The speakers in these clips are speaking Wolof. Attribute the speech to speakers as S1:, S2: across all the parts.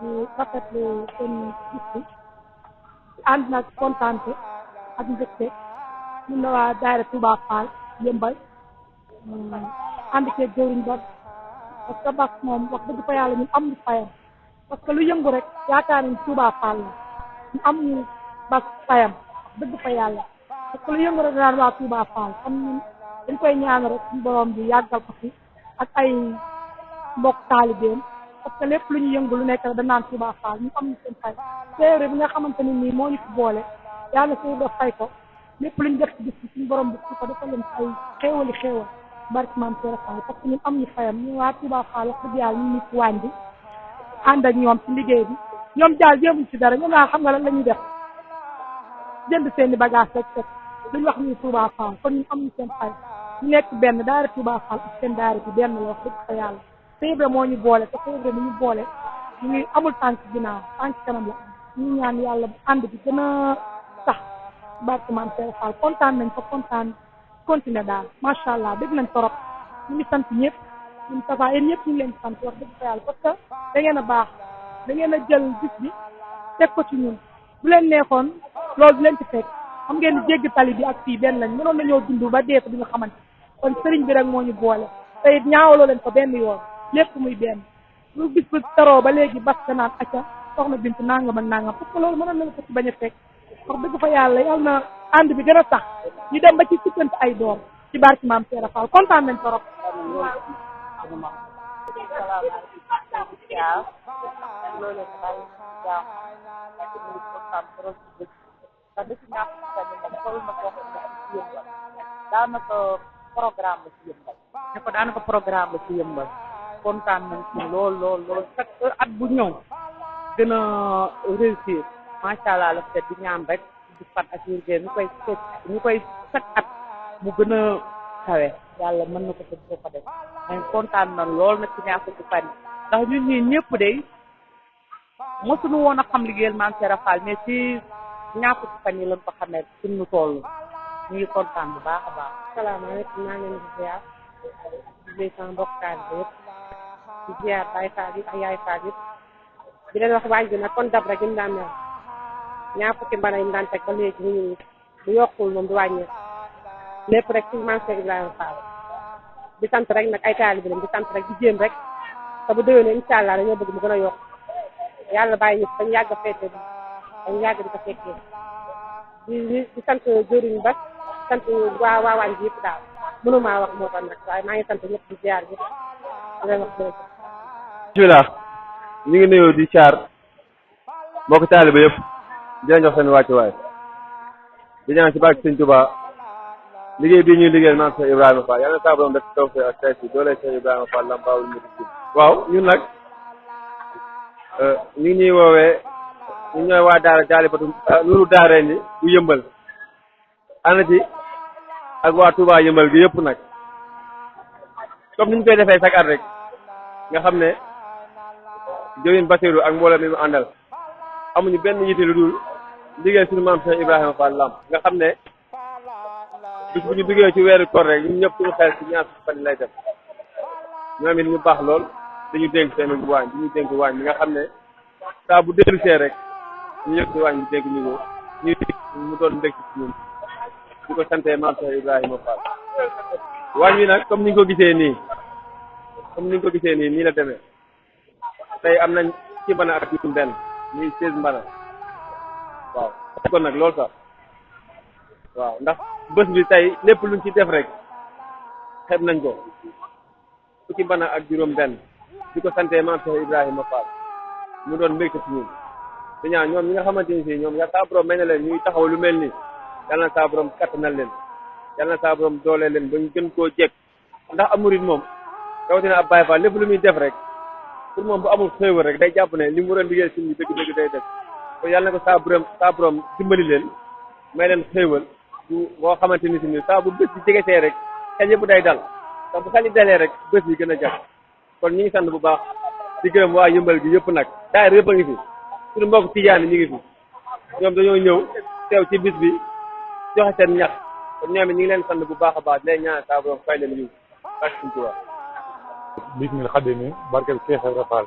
S1: di rafetlu seen gis bi ànd nag kontaante ak mbégte ñun la waa daayira Touba Fall yëmbal ànd ceeg jëwriñ ba parce que bas moom wax dëgg fa yàlla ñun am ñu fayam parce que lu yëngu rek yaakaar nañ Touba Fall la ñu am ñu bas fayam wax dëgg fa yàlla parce que lu yëngu rek daan waa Touba Fall xam ñun dañ koy ñaan rek suñu borom bi yàggal ko fi ak ay mbokk taalibeem parce que lépp lu ñu yëngu lu nekk rek da naan Touba Fall ñu am ñu seen fay séeréer bi nga xamante ni nii moo ñu fi boole yàlla suñu def fay ko lépp lu ñu def ci gis ci suñu borom bi su ko dafa leen ay xéewali xéewal barke maam Seera Fall parce que ñun am ñu fayam ñu waa Touba Fall wax dëgg yàlla ñu nit waañ bi ànd ak ñoom ci liggéey bi ñoom daal jéemuñ ci dara ñoom daal xam nga lan la ñuy def jënd seen i bagage rek teg duñ wax ñu Touba Fall kon ñun am ñu seen fay ñu nekk benn daara Touba Fall ak seen daara bi benn la wax dëgg fa yàlla Sèye moo ñu boole te Sèye bi ñu boole ñu ngi amul tànk ginnaaw tànk kanam la ñu ñaan yàlla ànd bi gën a sax barke maam Seera Fall kontaan nañ fa kontaan continuer daal macha allah dégg nañ torop ñu ngi sant ñëpp ñun Tafa yéen ñëpp ñu ngi leen sant wax dëgg fa yàlla parce que da ngeen a baax da ngeen a jël bis bi teg ko ci ñun bu leen neexoon loolu du leen ci fekk xam ngeen ni jéggi tali bi ak fii benn lañ mënoon nañoo dund ba dee ko bi nga xamante kon sëriñ bi rek moo ñu boole te it ñaawaloo leen ko benn yoon lépp muy benn lu bis bu taroo ba léegi bas ka naan acca soxna Bintu nangam ak nangam parce que loolu mënoon nañu ko ci bañ a fekk wax dëgg fa yàlla yal na ànd bi gën a sax ñu dem ba ci sikkante ay doom ci barki maam Seera Fall kontaan nañ torop
S2: daanaka programme la ci yëmbal ne ko daanaka programme la ci yëmbal kontaan nañ ci lool chaque at bu ñëw gën a réussir macha allah la peut-être di ñaan rek di fan ak yurgée ñu koy chaque at mu gën a kawe yàlla mën na ko te ko def mais kontaan na lool nag ci ñaar fukki fan ndax ñun ñii ñëpp de mosuñu woon a xam liggéeyal maam Seera Fall mais ci ñaar fukki fan yi lañ ko xamee suñu toll ñu ngi kontaan bu baax a baax.
S3: salaamaaleykum maa ngi leen di ziar di nuyu sama mbokk taalibe yëpp di ziar Baay Faal yi ak Yaay Faal yëpp di leen wax waañ bi nag kon dab rek ñu daan mel ñaar fukki mbana yi ñu daan teg ba léegi ñu ngi bu yokkul moom du wàññeeku lépp rek ci maam Seex Ibrahima Fall di sant rek nag ay taalibe lañ di sant rek di jéem rek te bu déwénee incha allah dañoo bëgg mu gën a yokk yàlla bàyyi ñu dañ yàgg a feete bi dañ yàgg di ko fekkee di sant jëriñ ba sant waa waañ bi yëpp daal mënumaa wax moo tax nag waaye maa ngi sant ñëpp di ziar ñëpp di leen wax jërëjëf.
S4: bismillah ñu ngi nuyoo di caar mbokk taaliba yëpp di leen jox seen wàccuwaay di ñaan ci barke Sëñ Tuubaa liggéey bii ñuy liggéeyal maam Seex Ibrahima Fall yàlla na saa borom def tawfeex ak tey si doole Seex Ibrahima Fall lambaawul mu di waaw ñun nag ñu ngi ñuy woowee ñu ñooy waa daara jaalibatu nuru daaree ni bu yëmbal ànd ci ak waa Touba yëmbal gi yëpp nag comme ni ñu koy defee chaque at rek nga xam ne jëwin Basiru ak mbooloo mi mu àndal amuñu benn yitte lu dul liggéey suñu maam Seex Ibrahima Fall lamb nga xam ne bis bu ñu duggee ci weeru koor rek ñun ñëpp suñu xel ci ñaar fukki fan lay def ñoom it ñu baax lool dañu dénk seen waañ di ñu dénk waañ bi nga xam ne saa bu dellu see rek ñu yëg ci waañ bi dénk ñu ko ñu mu doon mbég ci ñun di ko santee maam Seex Ibrahima Fall waañ bi nag comme ni nga ko gisee nii nii la demee tey am nañ ci mbana ak juróom benn muy 16 mbana waaw kon nag loolu sax waaw ndax bés bi tey lépp luñ ci def rek xeeb nañ ko fukki mbana ak juróom benn di ko santee maam Seex Ibrahima Fall mu doon mbégte ci ñun di ñaan ñoom ñi nga xamante ni si ñoom yàlla saa borom may na leen ñuy taxaw lu mel nii yàlla na saa borom kattanal leen yàlla na saa borom doole leen ba ñu gën koo jekk ndax am murid moom rawatina ab Baay Faal lépp lu muy def rek pour moom bu amul xéewal rek day jàpp ne li mu war a liggéey suñu dëgg-dëgg day def kon yàlla na ko saa borom dimbali leen may leen xéewal boo xamante ni si ni saa bu bés bi jegesee rek xel yëpp day dal ndax bu xel yi dalee rek bés bi gën a jag kon ñu ngi sant bu baax di gërëm waa yëmbal gi yëpp nag daayira yëpp a ngi fi suñu mbokk tijaan ñu ngi fi ñoom dañoo ñëw teew ci bis bi joxe seen ñax kon ñoom it ñu ngi leen sant bu baax a baax di leen ñaan saa borom fay leen yiw ak suñu tubaab
S5: bismil xadimi barkeb Seex Ibra Fall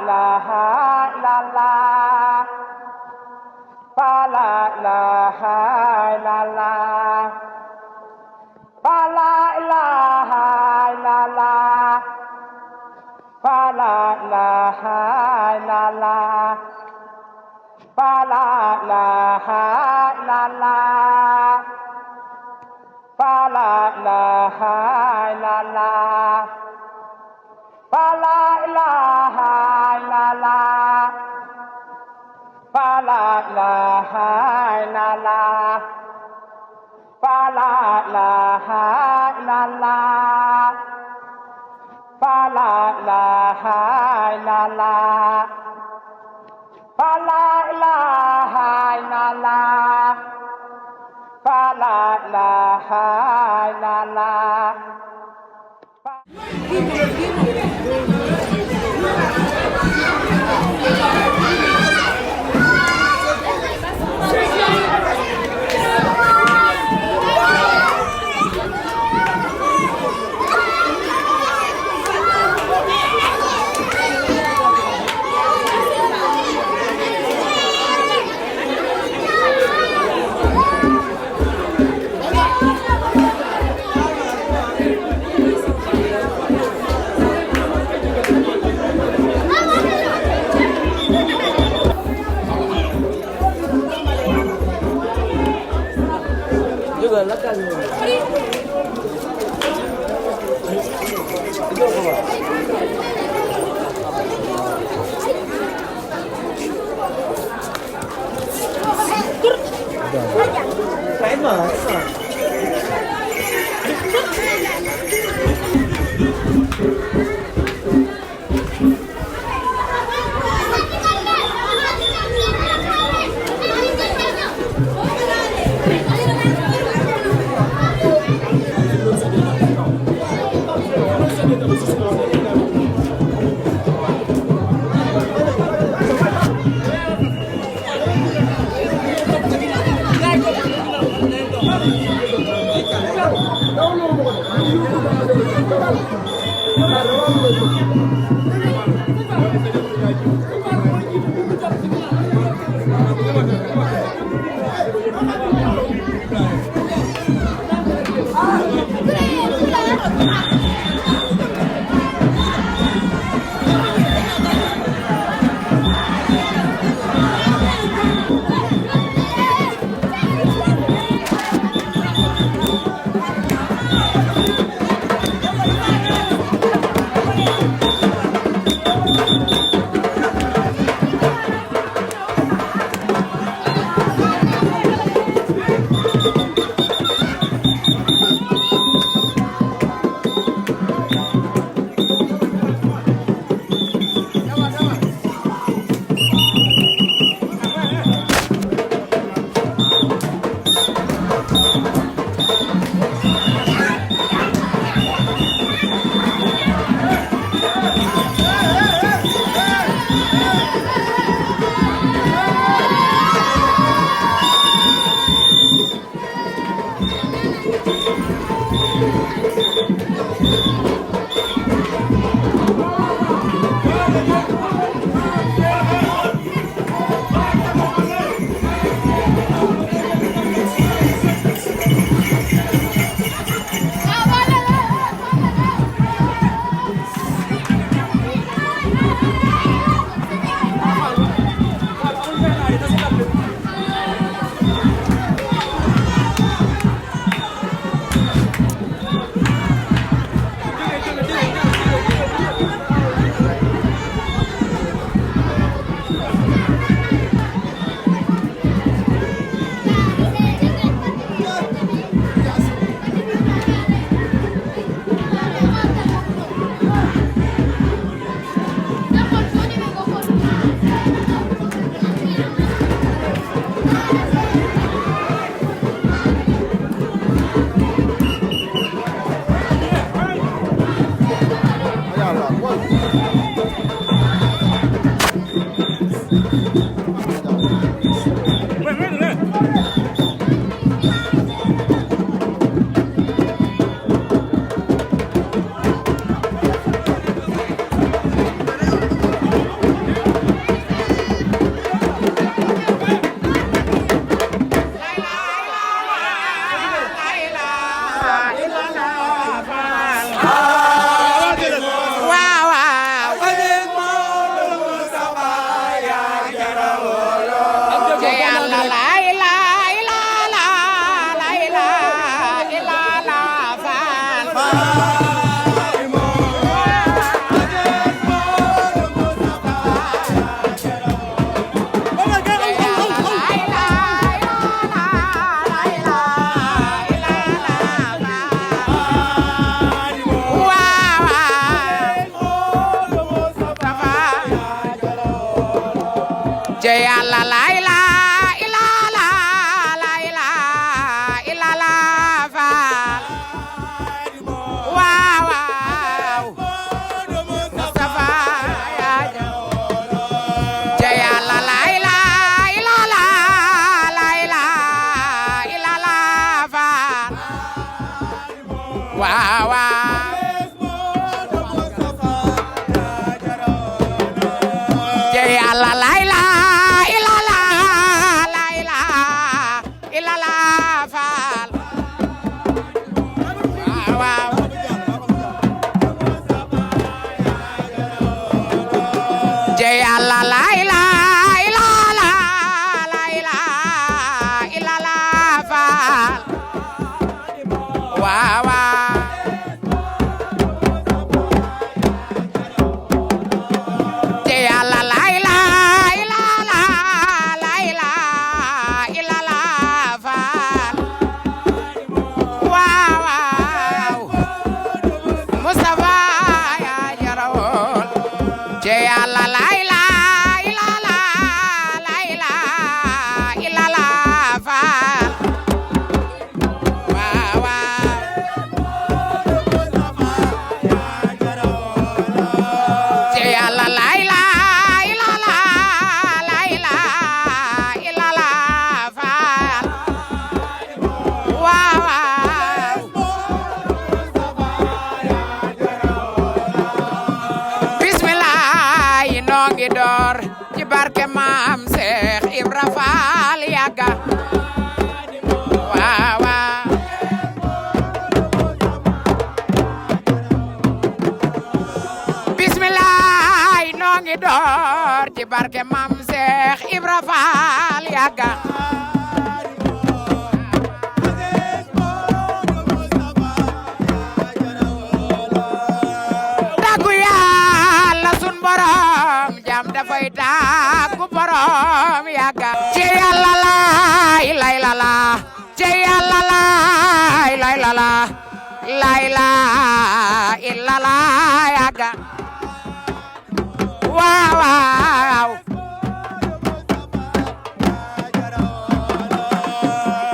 S6: ilaha illallah fa la ilaha illallah fa la ilaha illallah fa la ilaha illallah fa la ilaha illallah fa la ilaha illallah fa la ilaha illallah fa la ilaha illallah fa la ilaha illallah fa la ilaha illallah fa la ilaha illallah fa la ilaha illallah jey Yàlla la ilaha illallah la ilaha illallah faal waaw waaw Mustafa yaa jey Yàlla la ilaha illallah la ilaha illallah faal waaw waaw jey Yàlla la ilaha illallah la ilaha illallah faal waaw waaw jey Yàlla la ilaha illallah la ilaha illallah faal waaw waaw jey Yàlla la ilaha illallah la ilaha illallah faal waaw waaw Mustafa yaa jarawoon jey Yàlla la ilaha illallah la ilaha illallah faal waaw waaw jey Yàlla la ilaha illallah la ilaha illallah faal waaw waaw bismillah yi noo ngi door ci barke maam Seex Ibra Faal yàgga waaw waaw bismillah yi noo ngi door ci barke maam Seex Ibra Faal yàgga tàggu Yàlla sun borom jam dafay tàggu borom yàgga ci Yàlla la ilaha illallah ci Yàlla la ilaha illallah la ilaha illallah yàgga waaw waaw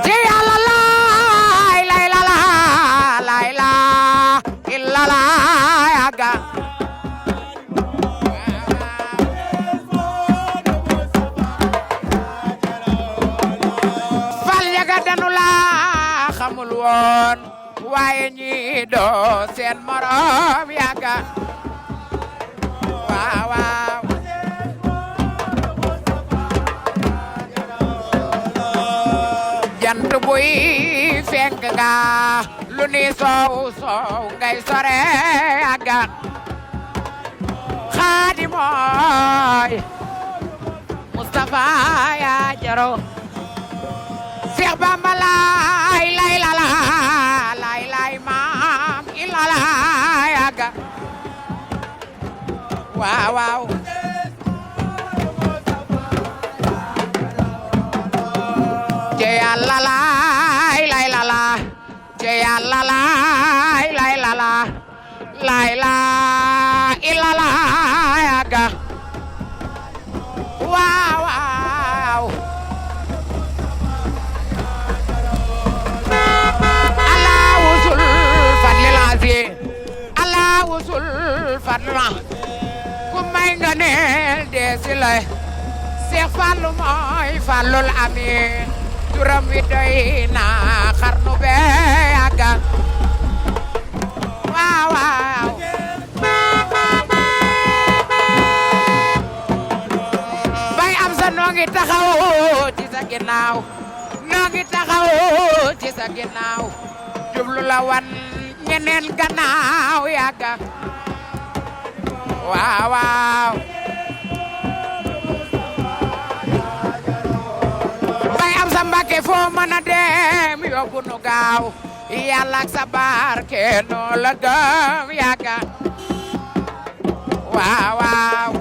S6: ci Yàlla la ilaha illallah la ilaha illallah yàgga fal yaga danu la xamul woon waaye ñi doo seen morom yàgga waaw waaw jant buy fenk nga lu ni soow soow ngay sore yàgga Xaadimooy Mustafa yaa jaro Seex Bamba laay lay lala lay lay maam ilala yàgga waaw waaw ci Yàlla laay lay lala ci Yàlla laay lay lala lay la ilala yàgga waaw waaw wusul fadli laasi Allah wusul fadla ku may nga neel deesi lay Seex Fallu mooy Fallul Amin turam wi doy na xarnu be yàgga waaw waaw bay am sa noo ngi taxaw ci sa ginnaaw noo ngi taxaw ci sa ginnaaw jublu la wan ñeneen gannaaw yàgga waaw waaw bay am sa Mbàkke foo mën a dem yóbbu nu gaaw Yàlla ak sa barke noo la gëm yàgga waaw waaw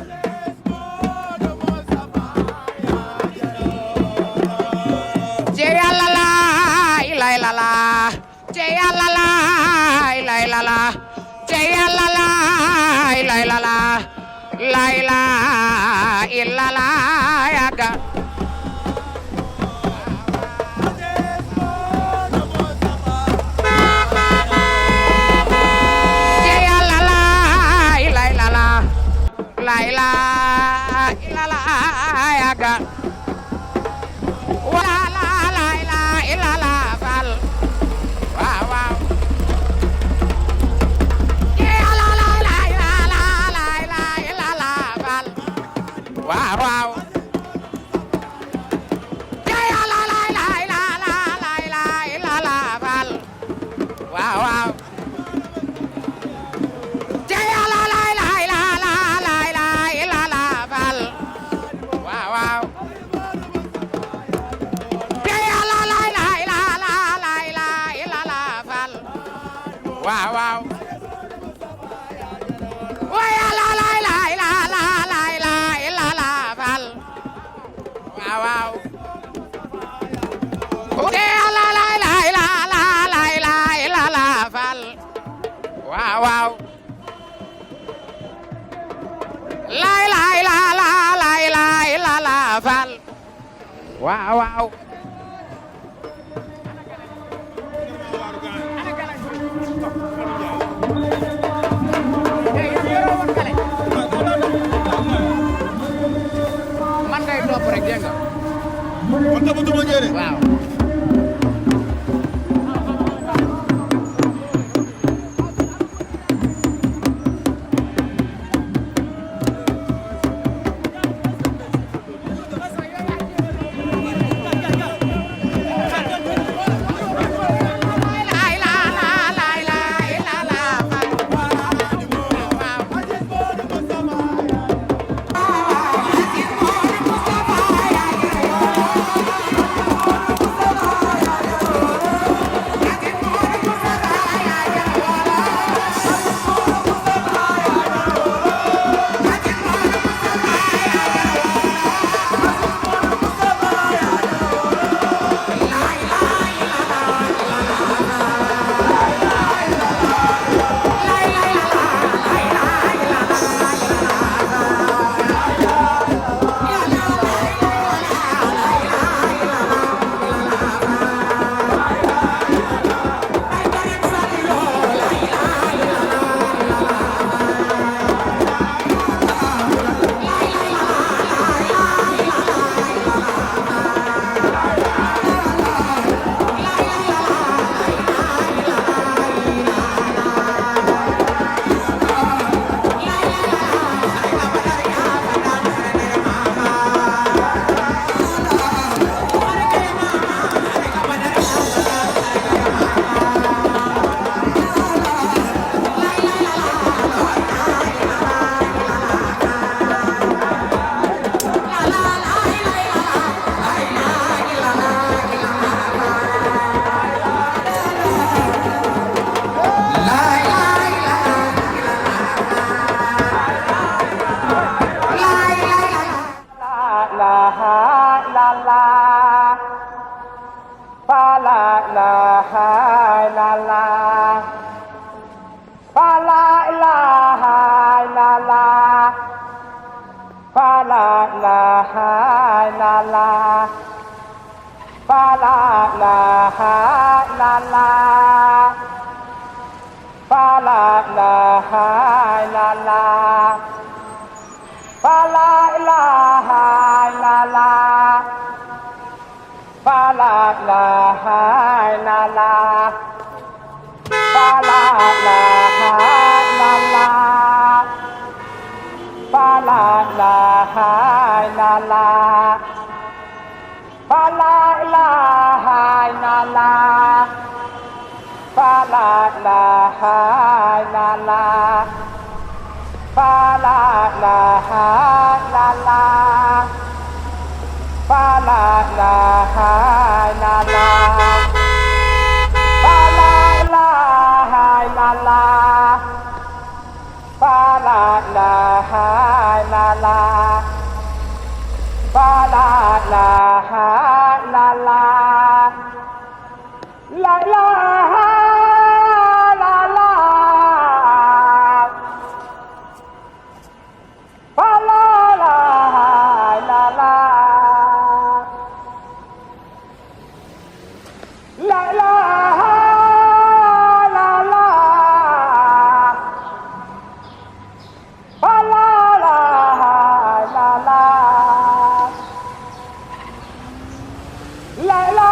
S6: ci Yàlla la ilaha illallah ci Yàlla la ilaha illallah ci Yàlla la ilaha illallah la ilaha illallah yàgga ilaha illallah yaga wa la ilaha illallah fal waaw waaw la ilaha illallah fal waaw waaw waaw waaw jaya la la la la la la la la la fal waaw waaw jaya la la la la la la la la fal waaw waaw waya la la la la la la la la fal waaw waaw jaya la la la la la la fal waaw waaw lay lay la la lay lay la la fal waaw waaw man ngay topp rek dégg nga
S7: man toppatuma jëre
S6: waaw
S8: Fala
S6: la la